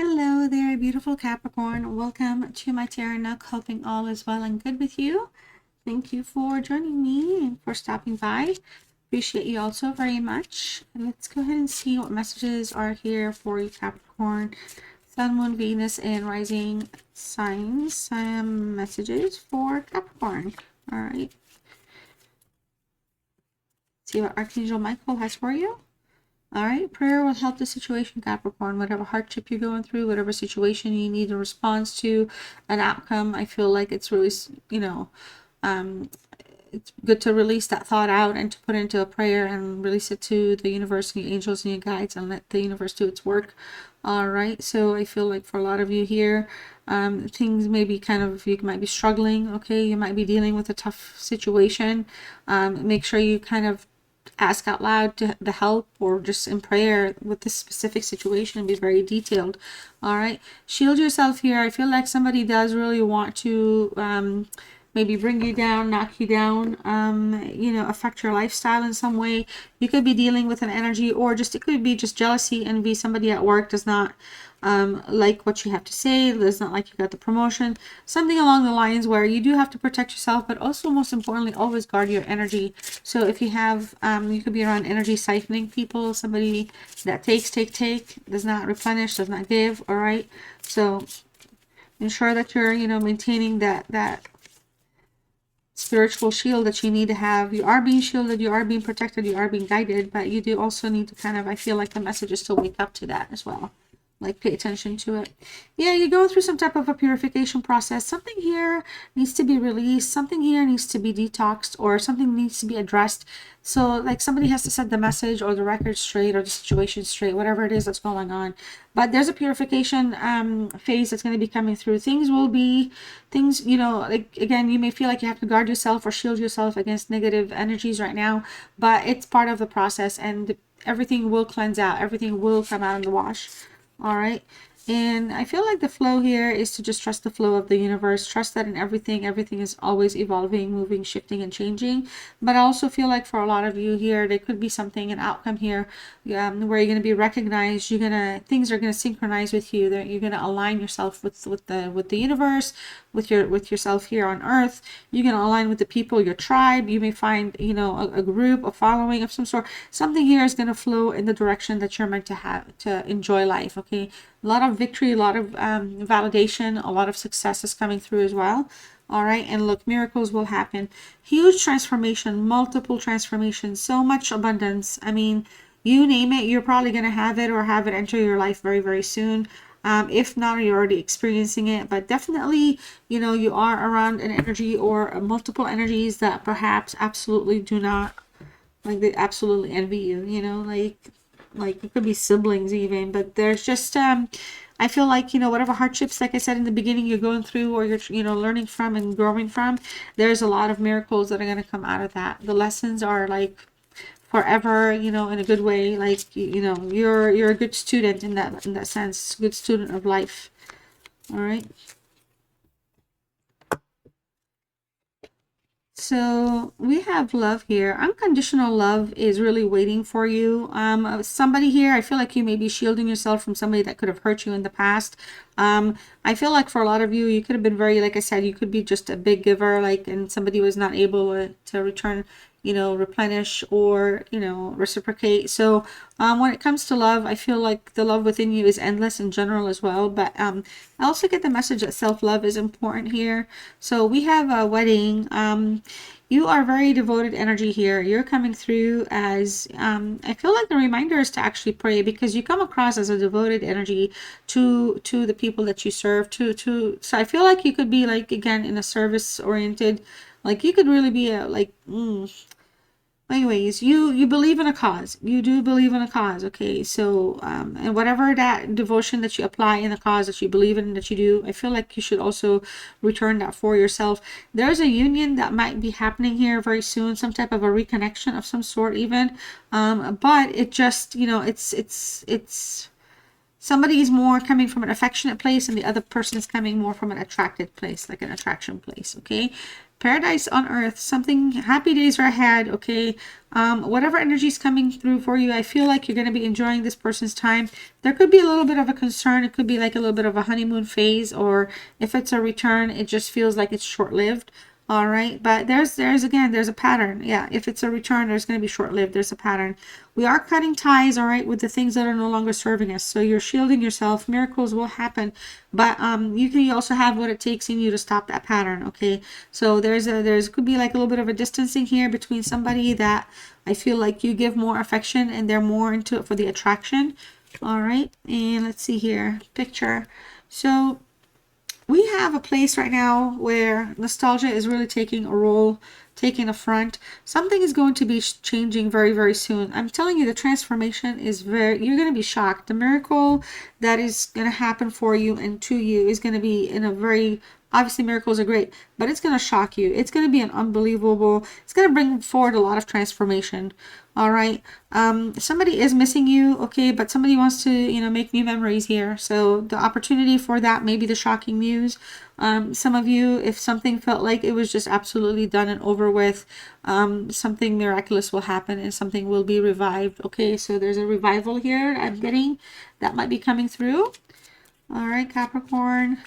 Hello there, beautiful Capricorn. Welcome to my Tarot Nook. Hoping all is well and good with you. Thank you for joining me and for stopping by. Appreciate you also very much. And let's go ahead and see what messages are here for you, Capricorn. Sun, Moon, Venus, and Rising signs. Some messages for Capricorn. All right. See what Archangel Michael has for you. All right, prayer will help the situation, Capricorn. Whatever hardship you're going through, whatever situation you need a response to, an outcome, I feel like it's really, it's good to release that thought out and to put it into a prayer and release it to the universe and your angels and your guides and let the universe do its work. All right, so I feel like for a lot of you here, things may be you might be struggling, okay? You might be dealing with a tough situation. Make sure you kind of ask out loud to the help or just in prayer with this specific situation and be very detailed. All right, shield yourself here. I feel like somebody does really want to maybe bring you down, knock you down, affect your lifestyle in some way. You could be dealing with an energy, or just it could be just jealousy, envy. Somebody at work does not like what you have to say, does not like you got the promotion, something along the lines where you do have to protect yourself, but also most importantly, always guard your energy. So if you have, you could be around energy siphoning people, somebody that takes, does not replenish, does not give. All right, so ensure that you're, maintaining that spiritual shield that you need to have. You are being shielded, you are being protected, you are being guided, but you do also need to kind of, I feel like the message is to wake up to that as well. Like, pay attention to it. Yeah, you're going through some type of a purification process. Something here needs to be released. Something here needs to be detoxed, or something needs to be addressed. So, like, somebody has to set the message or the record straight or the situation straight, whatever it is that's going on. But there's a purification phase that's going to be coming through. Things, like, again, you may feel like you have to guard yourself or shield yourself against negative energies right now, but it's part of the process, and everything will cleanse out. Everything will come out in the wash. All right, and I feel like the flow here is to just trust the flow of the universe. Trust that in everything is always evolving, moving, shifting, and changing. But I also feel like for a lot of you here, there could be something, an outcome here, where you're going to be recognized. Things are going to synchronize with you. That you're going to align yourself with the universe, with yourself here on Earth. You're going to align with the people, your tribe. You may find, a group, a following of some sort. Something here is going to flow in the direction that you're meant to have to enjoy life. Okay. A lot of victory, a lot of validation, a lot of success is coming through as well. All right, and look, miracles will happen. Huge transformation, multiple transformations, so much abundance. I mean, you name it, you're probably going to have it or have it enter your life very, very soon. If not, you're already experiencing it, but definitely, you are around an energy or multiple energies that perhaps absolutely do not, like, they absolutely envy you, like it could be siblings even, but there's just I feel like, whatever hardships, like I said in the beginning, you're going through, or you're learning from and growing from, there's a lot of miracles that are going to come out of that. The lessons are like forever, in a good way. Like, you're a good student in that sense, good student of life. All right, so we have love here. Unconditional love is really waiting for you. Somebody here, I feel like you may be shielding yourself from somebody that could have hurt you in the past. I feel like for a lot of you, you could have been very, like I said, you could be just a big giver, like, and somebody was not able to return, replenish or, reciprocate. So when it comes to love, I feel like the love within you is endless in general as well. But I also get the message that self-love is important here. So we have a wedding. You are very devoted energy here. You're coming through as, I feel like the reminder is to actually pray, because you come across as a devoted energy to the people that you serve, so I feel like you could be, like, again, in a service oriented, like you could really be a, like, anyways, you believe in a cause. You do believe in a cause. Okay, so and whatever that devotion that you apply in the cause that you believe in, that you do, I feel like you should also return that for yourself. There's a union that might be happening here very soon, some type of a reconnection of some sort even, but it just, it's somebody is more coming from an affectionate place, and the other person is coming more from an attracted place, like an attraction place. Okay, paradise on earth, something, happy days are ahead, okay? Whatever energy is coming through for you, I feel like you're going to be enjoying this person's time. There could be a little bit of a concern. It could be like a little bit of a honeymoon phase, or if it's a return, it just feels like it's short-lived. All right, but there's again, there's a pattern. Yeah, if it's a return, there's going to be short-lived. There's a pattern. We are cutting ties, all right, with the things that are no longer serving us. So you're shielding yourself. Miracles will happen, but you can also have what it takes in you to stop that pattern. Okay, so there's could be like a little bit of a distancing here between somebody that I feel like you give more affection and they're more into it for the attraction. All right, and let's see here, picture. So we have a place right now where nostalgia is really taking a role, taking a front. Something is going to be changing very, very soon. I'm telling you, the transformation is you're going to be shocked. The miracle that is going to happen for you and to you is going to be in a very, obviously miracles are great, but it's going to shock you. It's going to be an unbelievable, it's going to bring forward a lot of transformation. All right. Somebody is missing you, okay, but somebody wants to, make new memories here. So the opportunity for that may be the shocking news. Some of you, if something felt like it was just absolutely done and over with, something miraculous will happen and something will be revived. Okay, so there's a revival here I'm getting that might be coming through. All right, Capricorn.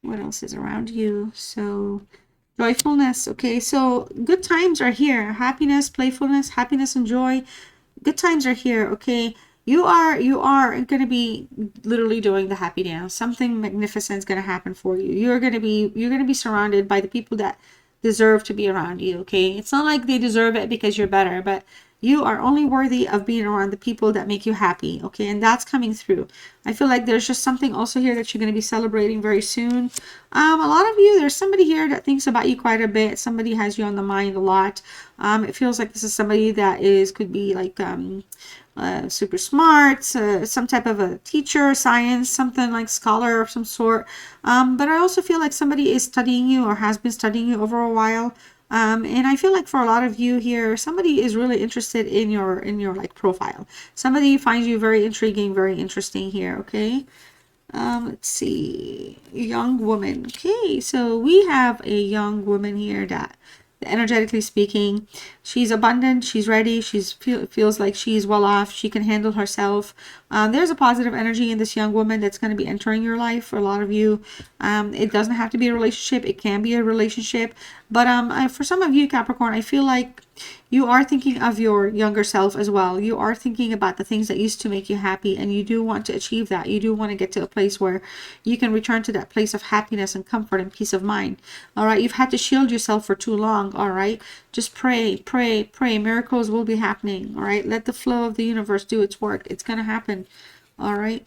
What else is around you? So joyfulness. Okay, so good times are here. Happiness, playfulness, happiness and joy. Good times are here. Okay, you are going to be literally doing the happy dance. Something magnificent is going to happen for you. You're going to be surrounded by the people that deserve to be around you. Okay, it's not like they deserve it because you're better, but you are only worthy of being around the people that make you happy. Okay, and that's coming through. I feel like there's just something also here that you're going to be celebrating very soon. A lot of you, there's somebody here that thinks about you quite a bit. Somebody has you on the mind a lot. It feels like this is somebody that could be like super smart, some type of a teacher, science, something like scholar of some sort. But I also feel like somebody is studying you or has been studying you over a while. And I feel like for a lot of you here, somebody is really interested in your like profile. Somebody finds you very intriguing, very interesting here. Okay. Let's see, young woman. Okay, so we have a young woman here that, energetically speaking, she's abundant, she's ready, feels like she's well off, she can handle herself. There's a positive energy in this young woman that's going to be entering your life for a lot of you. It doesn't have to be a relationship, it can be a relationship, but for some of you, Capricorn, I feel like you are thinking of your younger self as well. You are thinking about the things that used to make you happy, and you do want to achieve that. You do want to get to a place where you can return to that place of happiness and comfort and peace of mind. All right, you've had to shield yourself for too long. All right, just pray, pray, pray. Miracles will be happening. All right, let the flow of the universe do its work. It's going to happen. All right.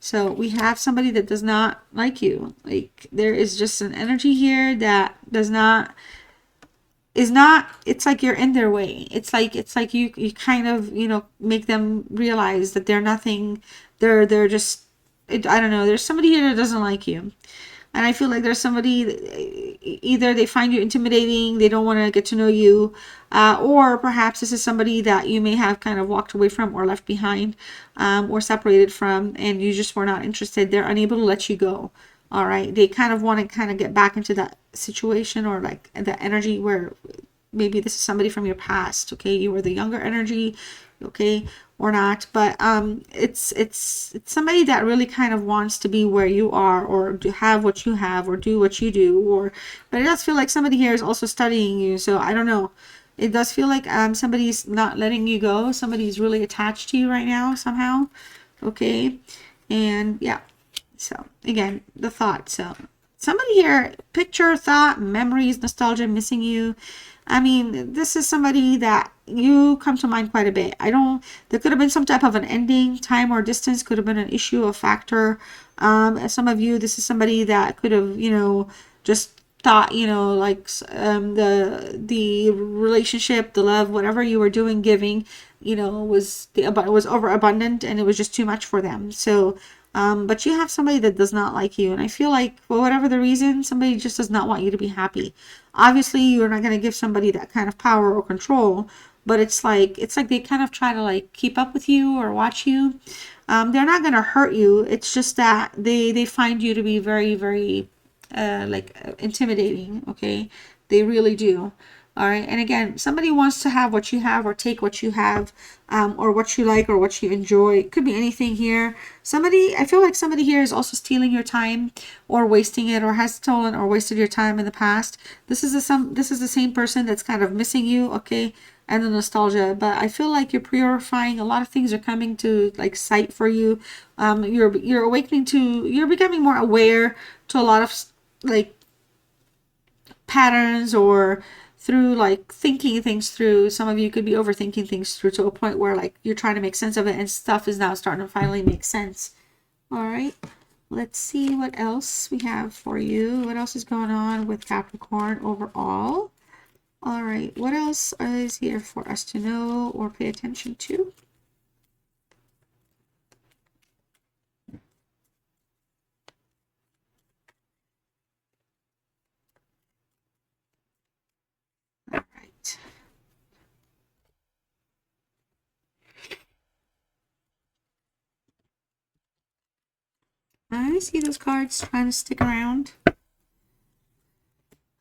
So we have somebody that does not like you. Like, there is just an energy here that does not, is not, it's like you're in their way. It's like you kind of, make them realize that they're nothing. They're just, I don't know. There's somebody here that doesn't like you. And I feel like there's somebody, either they find you intimidating, they don't want to get to know you, or perhaps this is somebody that you may have kind of walked away from or left behind, or separated from, and you just were not interested. They're unable to let you go. All right. They kind of want to kind of get back into that situation, or like the energy where maybe this is somebody from your past. Okay. You were the younger energy. Okay. Or not, but it's somebody that really kind of wants to be where you are, or to have what you have, or do what you do, but it does feel like somebody here is also studying you. So I don't know. It does feel like somebody's not letting you go. Somebody's really attached to you right now somehow. Okay. And yeah. So again, the thought. So somebody here, picture, thought, memories, nostalgia, missing you. I mean, this is somebody that you come to mind quite a bit. There could have been some type of an ending, time or distance could have been an issue, a factor. Some of you, this is somebody that could have, just thought, like the relationship, the love, whatever you were doing, giving, was overabundant and it was just too much for them. So, but you have somebody that does not like you. And I feel like, for whatever the reason, somebody just does not want you to be happy. Obviously, you're not going to give somebody that kind of power or control. but it's like they kind of try to like keep up with you or watch you. They're not going to hurt you. It's just that they find you to be very, very intimidating. Okay, they really do. All right, and again, somebody wants to have what you have or take what you have, or what you like or what you enjoy. It could be anything here. Somebody, I feel like somebody here is also stealing your time or wasting it, or has stolen or wasted your time in the past. This is the same person that's kind of missing you, okay, and the nostalgia. But I feel like you're purifying. A lot of things are coming to like sight for you. You're awakening to. You're becoming more aware to a lot of like patterns, or through like thinking things through. Some of you could be overthinking things through to a point where like you're trying to make sense of it, and stuff is now starting to finally make sense. All right, let's see what else we have for you. What else is going on with Capricorn overall? All right, what else is here for us to know or pay attention to? All right. I see those cards trying to stick around.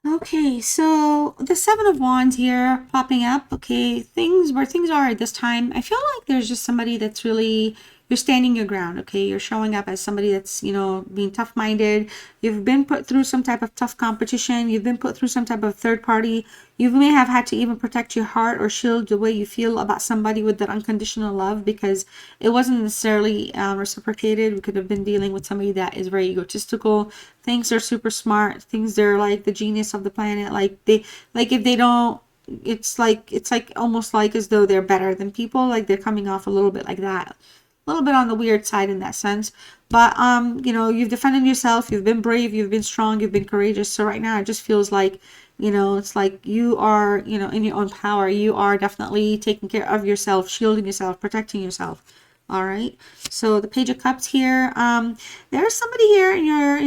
Okay, so the Seven of Wands here popping up. Okay, things where things are at this time. I feel like there's just somebody that's really, you're standing your ground. Okay, you're showing up as somebody that's, you know, being tough-minded. You've been put through some type of tough competition. You've been put through some type of third party. You may have had to even protect your heart or shield the way you feel about somebody with that unconditional love, because it wasn't necessarily reciprocated. We could have been dealing with somebody that is very egotistical. Things are super smart. Things they're like the genius of the planet. Like if they don't, it's like almost like as though they're better than people. Like they're coming off a little bit like that, a little bit on the weird side in that sense. But you know, you've defended yourself. You've been brave. You've been strong. You've been courageous. So right now, it just feels like, you know, it's like you are, you know, in your own power. You are definitely taking care of yourself, shielding yourself, protecting yourself. All right. So the Page of Cups here. There's somebody here in your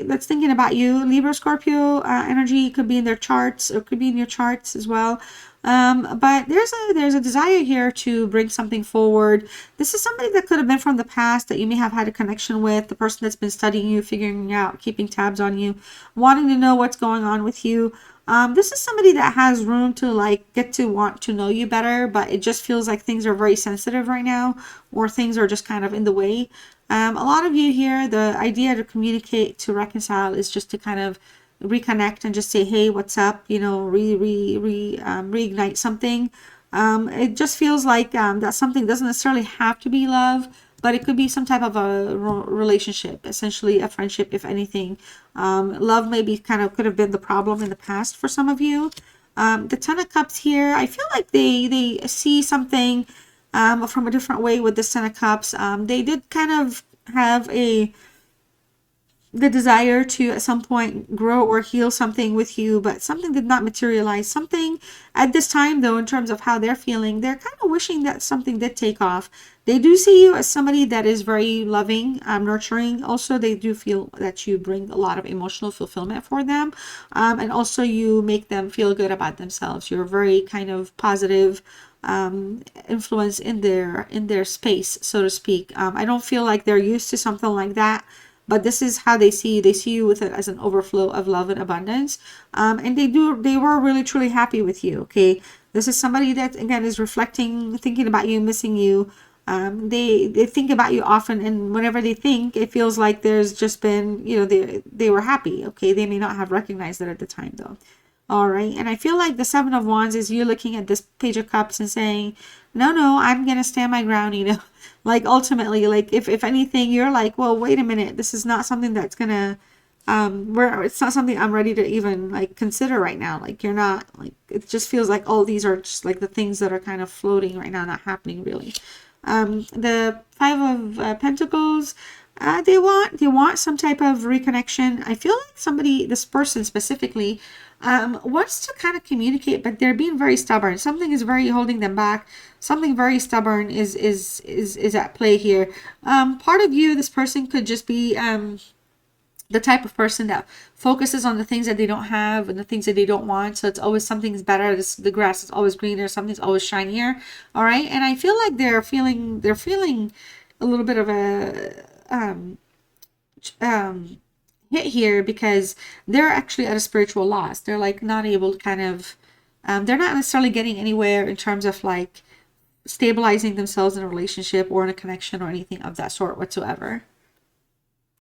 that's thinking about you. Libra, Scorpio energy could be in their charts, or could be in your charts as well. But there's a desire here to bring something forward. This is somebody that could have been from the past that you may have had a connection with. The person that's been studying you, figuring you out, keeping tabs on you, wanting to know what's going on with you. This is somebody that has room to like get to want to know you better, but it just feels like things are very sensitive right now, or things are just kind of in the way. A lot of you here, the idea to communicate, to reconcile, is just to kind of reconnect and just say, hey, what's up? You know, reignite something. It just feels like that something doesn't necessarily have to be love, but it could be some type of a relationship, essentially a friendship, if anything. Love maybe kind of could have been the problem in the past for some of you. The Ten of Cups here, I feel like they see something from a different way with the Ten of Cups. They did kind of have the desire to at some point grow or heal something with you, but something did not materialize. Something at this time, though, in terms of how they're feeling, they're kind of wishing that something did take off. They do see you as somebody that is very loving, nurturing. Also, they do feel that you bring a lot of emotional fulfillment for them, and also you make them feel good about themselves. You're very kind of positive influence in their space, so to speak. I don't feel like they're used to something like that, but this is how they see you. They see you with it as an overflow of love and abundance. And they were really truly happy with you. Okay, this is somebody that again is reflecting, thinking about you, missing you. They think about you often, and whenever they think, it feels like there's just been, you know, they were happy. Okay, they may not have recognized it at the time though. All right, and I feel like the Seven of Wands is you looking at this Page of Cups and saying, no, I'm gonna stand my ground, you know. Like ultimately, like if anything, you're like, well, wait a minute, this is not something that's gonna where it's not something I'm ready to even like consider right now. Like you're not, like it just feels like all these are just like the things that are kind of floating right now, not happening really. The Five of Pentacles, they want some type of reconnection. I feel like somebody, this person specifically, wants to kind of communicate, but they're being very stubborn. Something is very holding them back. Something very stubborn is at play here. Part of you, this person could just be the type of person that focuses on the things that they don't have and the things that they don't want. So it's always something's better. The grass is always greener. Something's always shinier. All right. And I feel like they're feeling a little bit of a hit here, because they're actually at a spiritual loss. They're like not able to kind of, they're not necessarily getting anywhere in terms of like stabilizing themselves in a relationship or in a connection or anything of that sort whatsoever.